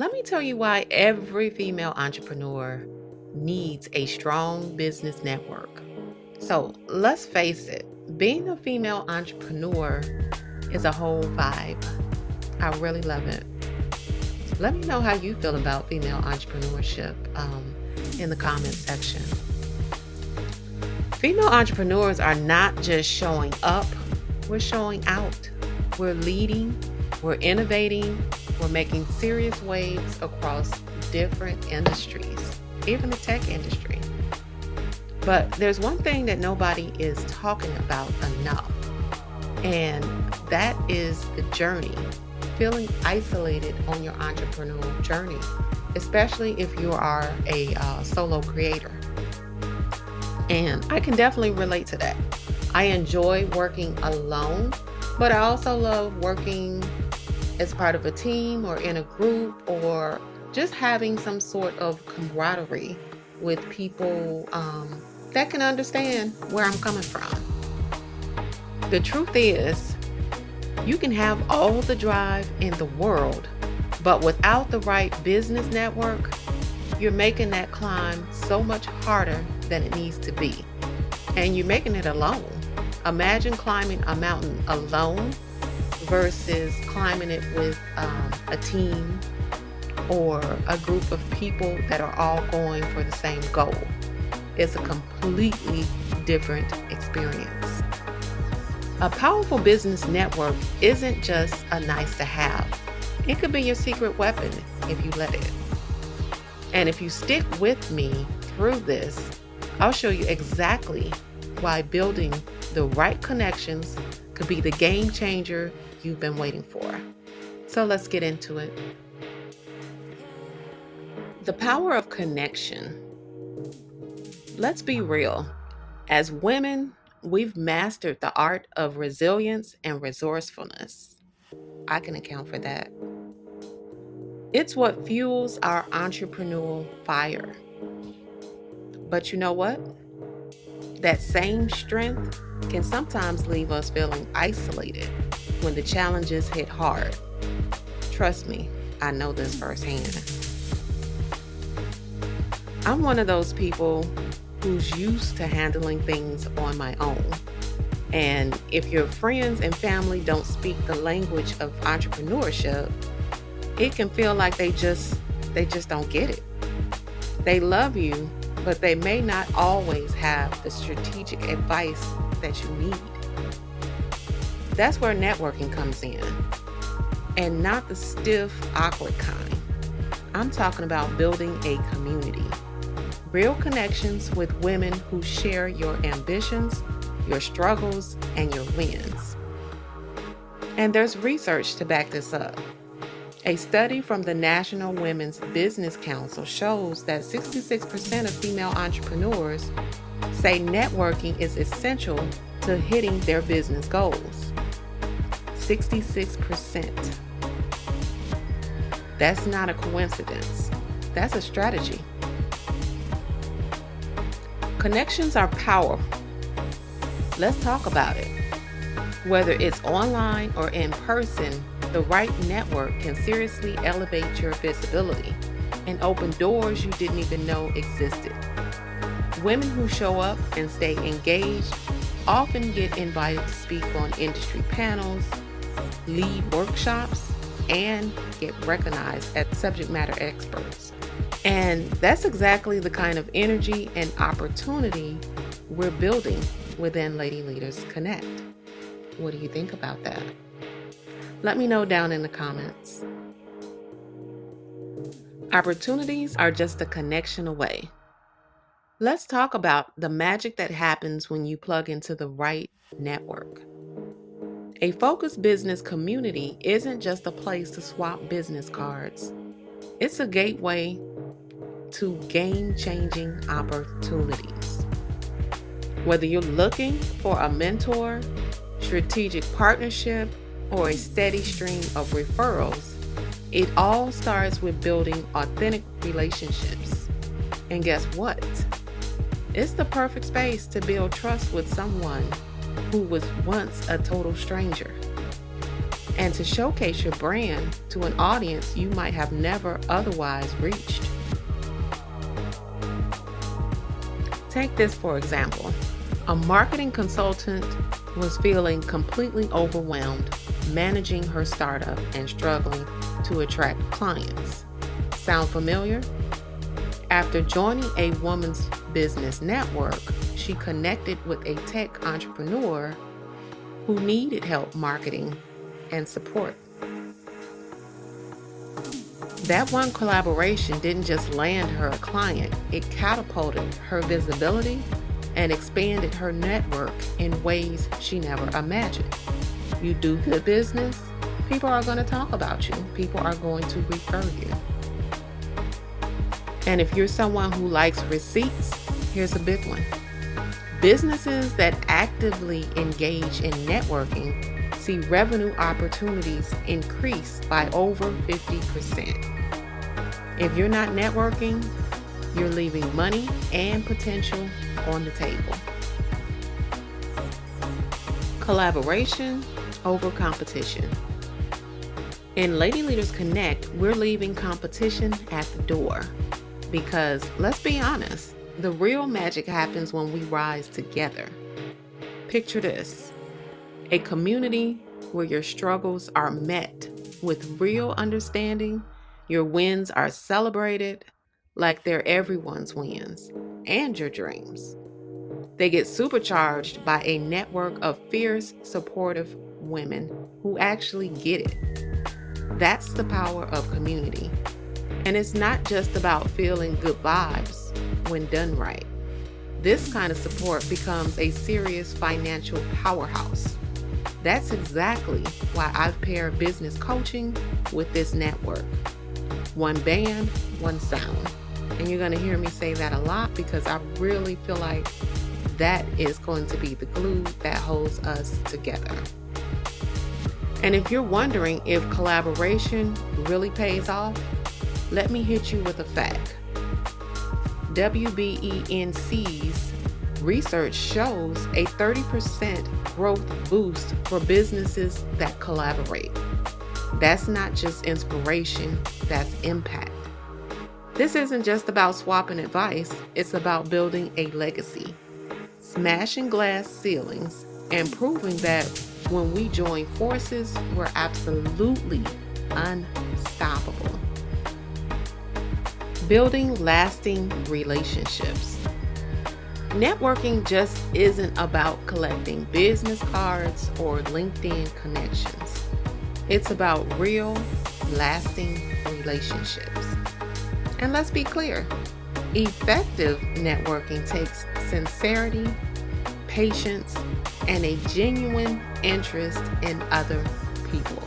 Let me tell you why every female entrepreneur needs a strong business network. So let's face it, being a female entrepreneur is a whole vibe. I really love it. Let me know how you feel about female entrepreneurship in the comment section. Female entrepreneurs are not just showing up, we're showing out. We're leading, we're innovating, we're making serious waves across different industries, even the tech industry. But there's one thing that nobody is talking about enough, and that is the journey, feeling isolated on your entrepreneurial journey, especially if you are a solo creator. And I can definitely relate to that. I enjoy working alone, but I also love working as part of a team or in a group or just having some sort of camaraderie with people that can understand where I'm coming from. The truth is, you can have all the drive in the world, but without the right business network, you're making that climb so much harder than it needs to be. And you're making it alone. Imagine climbing a mountain alone versus climbing it with a team or a group of people that are all going for the same goal. It's a completely different experience. A powerful business network isn't just a nice to have. It could be your secret weapon if you let it. And if you stick with me through this, I'll show you exactly why building the right connections could be the game changer you've been waiting for. So let's get into it. The power of connection. Let's be real. As women, we've mastered the art of resilience and resourcefulness. I can account for that. It's what fuels our entrepreneurial fire. But you know what? That same strength can sometimes leave us feeling isolated when the challenges hit hard. Trust me, I know this firsthand. I'm one of those people who's used to handling things on my own. And if your friends and family don't speak the language of entrepreneurship, it can feel like they just don't get it. They love you, but they may not always have the strategic advice that you need. That's where networking comes in, and not the stiff, awkward kind. I'm talking about building a community. Real connections with women who share your ambitions, your struggles, and your wins. And there's research to back this up. A study from the National Women's Business Council shows that 66% of female entrepreneurs say networking is essential to hitting their business goals. 66%. That's not a coincidence. That's a strategy. Connections are power. Let's talk about it. Whether it's online or in person, the right network can seriously elevate your visibility and open doors you didn't even know existed. Women who show up and stay engaged often get invited to speak on industry panels, lead workshops, and get recognized as subject matter experts. And that's exactly the kind of energy and opportunity we're building within Lady Leaders Connect. What do you think about that? Let me know down in the comments. Opportunities are just a connection away. Let's talk about the magic that happens when you plug into the right network. A focused business community isn't just a place to swap business cards. It's a gateway to game-changing opportunities. Whether you're looking for a mentor, strategic partnership, or a steady stream of referrals, it all starts with building authentic relationships. And guess what? It's the perfect space to build trust with someone who was once a total stranger. and to showcase your brand to an audience you might have never otherwise reached. Take this for example. A marketing consultant was feeling completely overwhelmed managing her startup and struggling to attract clients. Sound familiar? After joining a woman's business network, she connected with a tech entrepreneur who needed help marketing and support. That one collaboration didn't just land her a client, it catapulted her visibility and expanded her network in ways she never imagined. You do good business, people are going to talk about you. People are going to refer you. And if you're someone who likes receipts, here's a big one. Businesses that actively engage in networking see revenue opportunities increase by over 50%. If you're not networking, you're leaving money and potential on the table. Collaboration over competition. In Lady Leaders Connect, we're leaving competition at the door because, let's be honest, the real magic happens when we rise together. Picture this: a community where your struggles are met with real understanding, your wins are celebrated like they're everyone's wins, and your dreams. They get supercharged by a network of fierce, supportive women who actually get it. That's the power of community. And it's not just about feeling good vibes when done right. This kind of support becomes a serious financial powerhouse. That's exactly why I've paired business coaching with this network. One band, one sound. And you're going to hear me say that a lot because I really feel like that is going to be the glue that holds us together. And if you're wondering if collaboration really pays off, let me hit you with a fact. WBENC's research shows a 30% growth boost for businesses that collaborate. That's not just inspiration, that's impact. This isn't just about swapping advice, it's about building a legacy, smashing glass ceilings, and proving that when we join forces, we're absolutely unstoppable. Building lasting relationships. Networking just isn't about collecting business cards or LinkedIn connections. It's about real, lasting relationships. And let's be clear, effective networking takes sincerity, patience, and a genuine interest in other people.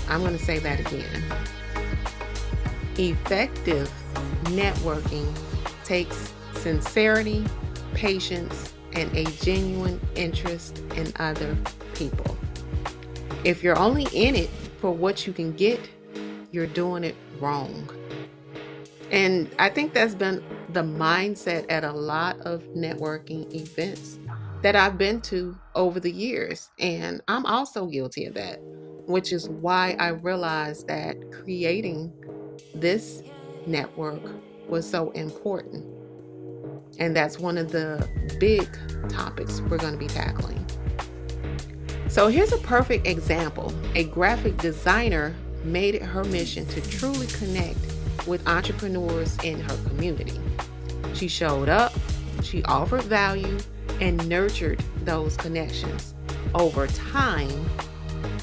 I'm going to say that again. Effective networking takes sincerity, patience, and a genuine interest in other people. If you're only in it for what you can get, you're doing it wrong. And I think that's been the mindset at a lot of networking events that I've been to over the years. And I'm also guilty of that, which is why I realized that creating this network was so important. And that's one of the big topics we're going to be tackling. So here's a perfect example. A graphic designer made it her mission to truly connect with entrepreneurs in her community. She showed up, she offered value, and nurtured those connections. Over time,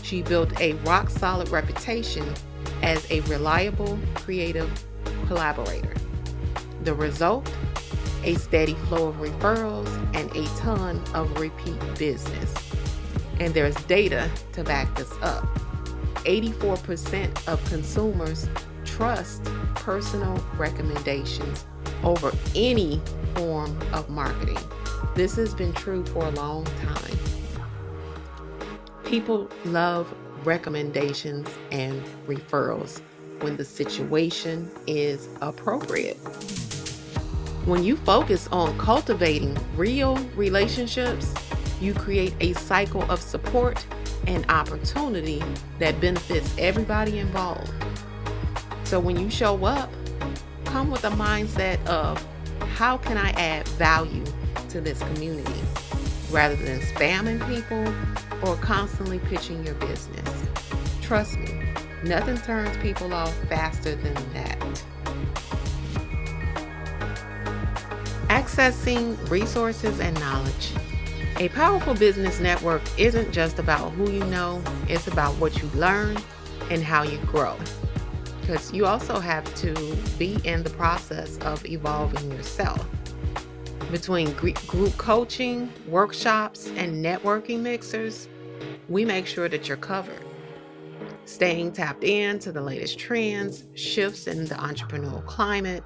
she built a rock-solid reputation as a reliable, creative collaborator. The result? A steady flow of referrals and a ton of repeat business. And there's data to back this up. 84% of consumers trust personal recommendations over any form of marketing. This has been true for a long time. People love recommendations and referrals when the situation is appropriate. When you focus on cultivating real relationships, you create a cycle of support an opportunity that benefits everybody involved. So when you show up, come with a mindset of how can I add value to this community rather than spamming people or constantly pitching your business. Trust me, nothing turns people off faster than that. Accessing resources and knowledge. A powerful business network isn't just about who you know, it's about what you learn and how you grow. Because you also have to be in the process of evolving yourself. Between group coaching, workshops, and networking mixers, we make sure that you're covered. Staying tapped into the latest trends, shifts in the entrepreneurial climate,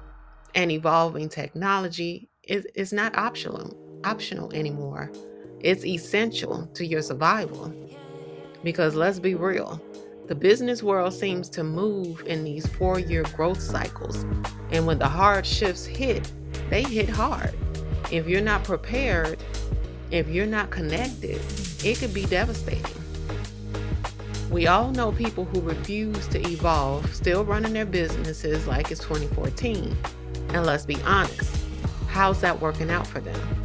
and evolving technology is not optional anymore. It's essential to your survival. Because let's be real, the business world seems to move in these 4-year growth cycles. And when the hard shifts hit, they hit hard. If you're not prepared, if you're not connected, it could be devastating. We all know people who refuse to evolve, still running their businesses like it's 2014. And let's be honest, how's that working out for them?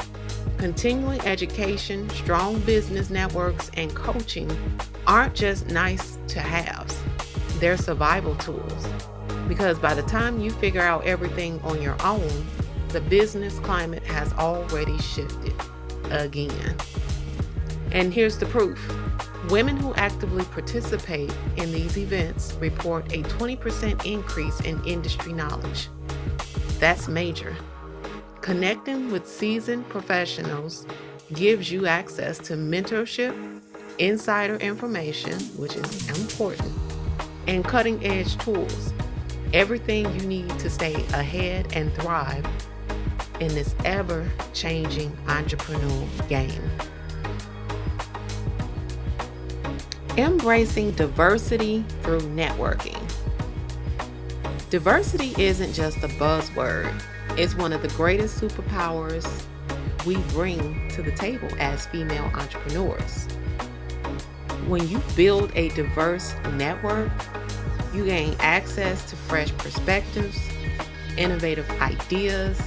Continuing education, strong business networks, and coaching aren't just nice to haves. They're survival tools. Because by the time you figure out everything on your own, the business climate has already shifted again. And here's the proof. Women who actively participate in these events report a 20% increase in industry knowledge. That's major. Connecting with seasoned professionals gives you access to mentorship, insider information, which is important, and cutting-edge tools. Everything you need to stay ahead and thrive in this ever-changing entrepreneurial game. Embracing diversity through networking. Diversity isn't just a buzzword. It's one of the greatest superpowers we bring to the table as female entrepreneurs. When you build a diverse network, you gain access to fresh perspectives, innovative ideas,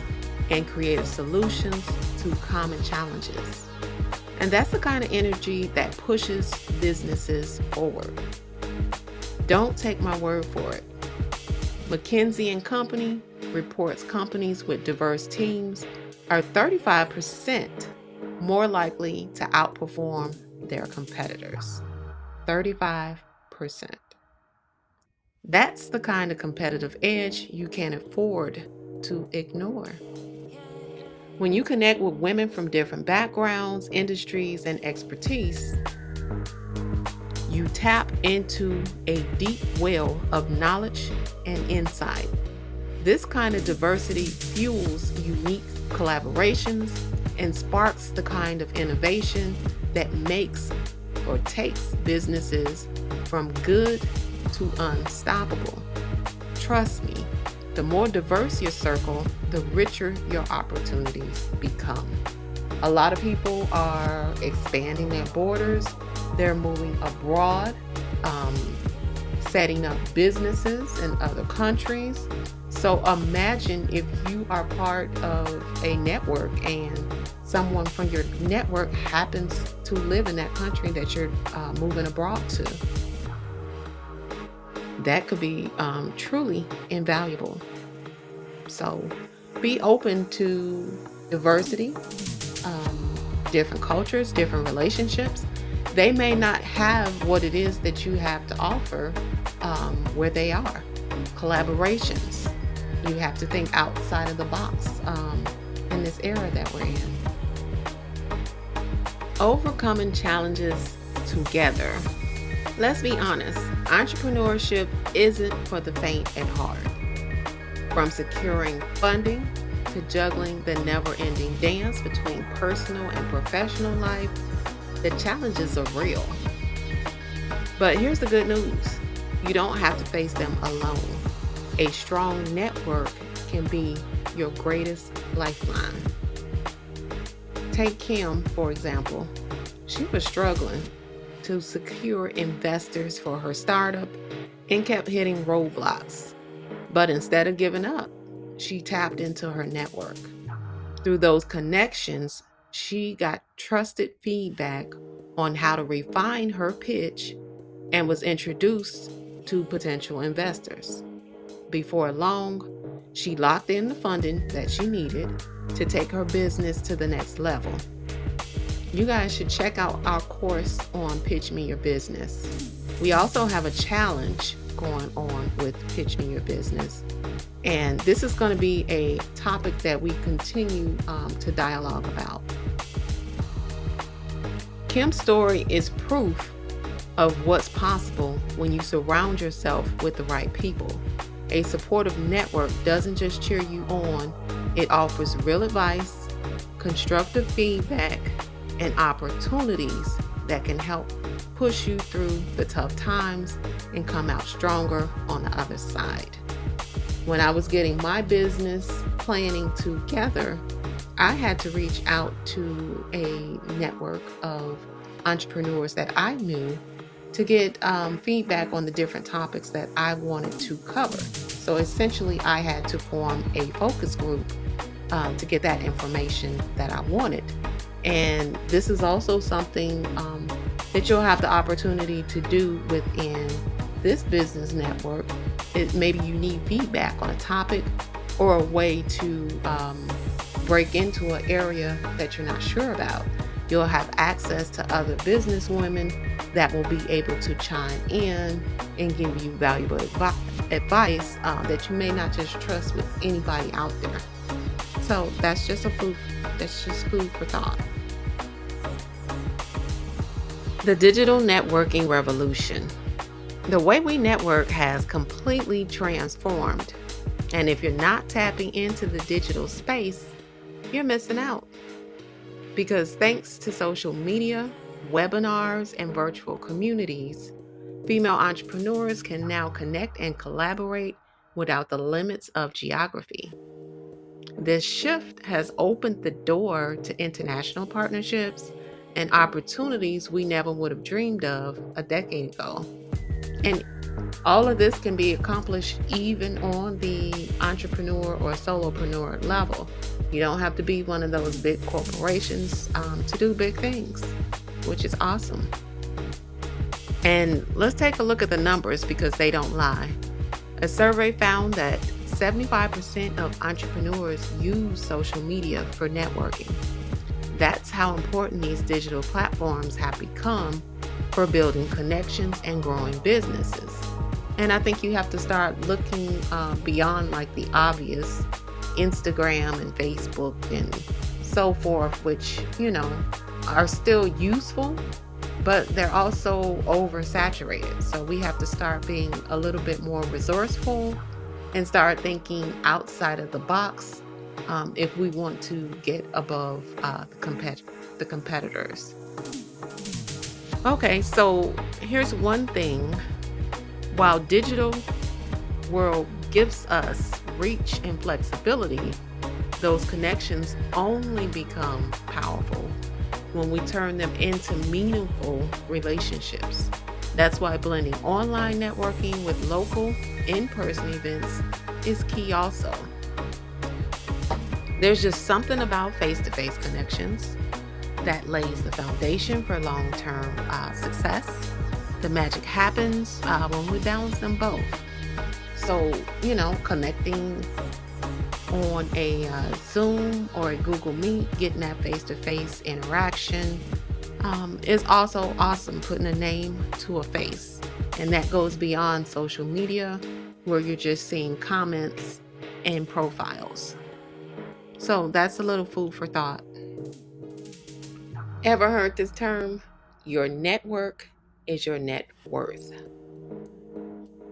and creative solutions to common challenges. And that's the kind of energy that pushes businesses forward. Don't take my word for it. McKinsey & Company reports companies with diverse teams are 35% more likely to outperform their competitors. 35%. That's the kind of competitive edge you can't afford to ignore. When you connect with women from different backgrounds, industries, and expertise, you tap into a deep well of knowledge and insight. This kind of diversity fuels unique collaborations and sparks the kind of innovation that makes or takes businesses from good to unstoppable. Trust me, the more diverse your circle, the richer your opportunities become. A lot of people are expanding their borders. They're moving abroad, setting up businesses in other countries. So imagine if you are part of a network and someone from your network happens to live in that country that you're moving abroad to. That could be truly invaluable. So be open to diversity, different cultures, different relationships. They may not have what it is that you have to offer where they are. Collaborations. You have to think outside of the box in this era that we're in. Overcoming challenges together. Let's be honest, entrepreneurship isn't for the faint at heart. From securing funding to juggling the never-ending dance between personal and professional life, the challenges are real. But here's the good news. You don't have to face them alone. A strong network can be your greatest lifeline. Take Kim, for example. She was struggling. to secure investors for her startup and kept hitting roadblocks. But instead of giving up, she tapped into her network. Through those connections, she got trusted feedback on how to refine her pitch and was introduced to potential investors. Before long, she locked in the funding that she needed to take her business to the next level. You guys should check out our course on Pitch Me Your Business. We also have a challenge going on with Pitch Me Your Business. And this is going to be a topic that we continue to dialogue about. Kim's story is proof of what's possible when you surround yourself with the right people. A supportive network doesn't just cheer you on, it offers real advice, constructive feedback, and opportunities that can help push you through the tough times and come out stronger on the other side. When I was getting my business planning together, I had to reach out to a network of entrepreneurs that I knew to get feedback on the different topics that I wanted to cover. So essentially, I had to form a focus group to get that information that I wanted. And this is also something that you'll have the opportunity to do within this business network. Maybe you need feedback on a topic or a way to break into an area that you're not sure about. You'll have access to other business women that will be able to chime in and give you valuable advice that you may not just trust with anybody out there. So that's just food for thought. The digital networking revolution. The way we network has completely transformed. And if you're not tapping into the digital space, you're missing out. Because thanks to social media, webinars, and virtual communities, female entrepreneurs can now connect and collaborate without the limits of geography. This shift has opened the door to international partnerships and opportunities we never would have dreamed of a decade ago. And all of this can be accomplished even on the entrepreneur or solopreneur level. You don't have to be one of those big corporations to do big things, which is awesome. And let's take a look at the numbers because they don't lie. A survey found that 75% of entrepreneurs use social media for networking. That's how important these digital platforms have become for building connections and growing businesses. And I think you have to start looking beyond like the obvious Instagram and Facebook and so forth, which, are still useful, but they're also oversaturated. So we have to start being a little bit more resourceful and start thinking outside of the box if we want to get above the competitors. Okay, so here's one thing. While digital world gives us reach and flexibility, those connections only become powerful when we turn them into meaningful relationships. That's why blending online networking with local in-person events is key also. There's just something about face-to-face connections that lays the foundation for long-term success. The magic happens when we balance them both. So, connecting on a Zoom or a Google Meet, getting that face-to-face interaction is also awesome, putting a name to a face. And that goes beyond social media where you're just seeing comments and profiles. So that's a little food for thought. Ever heard this term? Your network is your net worth.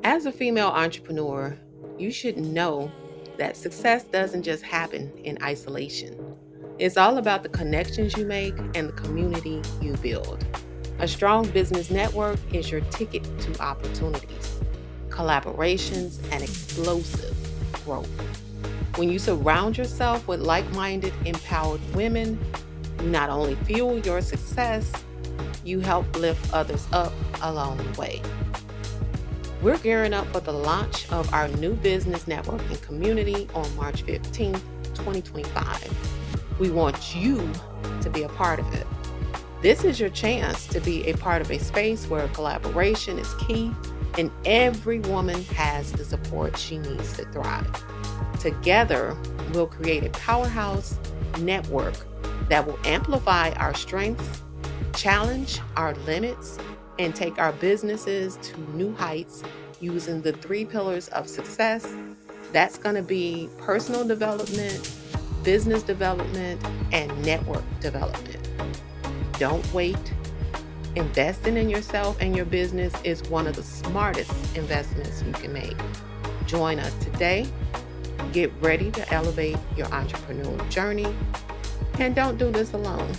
As a female entrepreneur, you should know that success doesn't just happen in isolation. It's all about the connections you make and the community you build. A strong business network is your ticket to opportunities, collaborations, and explosive growth. When you surround yourself with like-minded, empowered women, you not only fuel your success, you help lift others up along the way. We're gearing up for the launch of our new business networking community on March 15th, 2025. We want you to be a part of it. This is your chance to be a part of a space where collaboration is key and every woman has the support she needs to thrive. Together, we'll create a powerhouse network that will amplify our strengths, challenge our limits, and take our businesses to new heights using the 3 pillars of success. That's going to be personal development, business development, and network development. Don't wait. Investing in yourself and your business is one of the smartest investments you can make. Join us today. Get ready to elevate your entrepreneurial journey. And don't do this alone.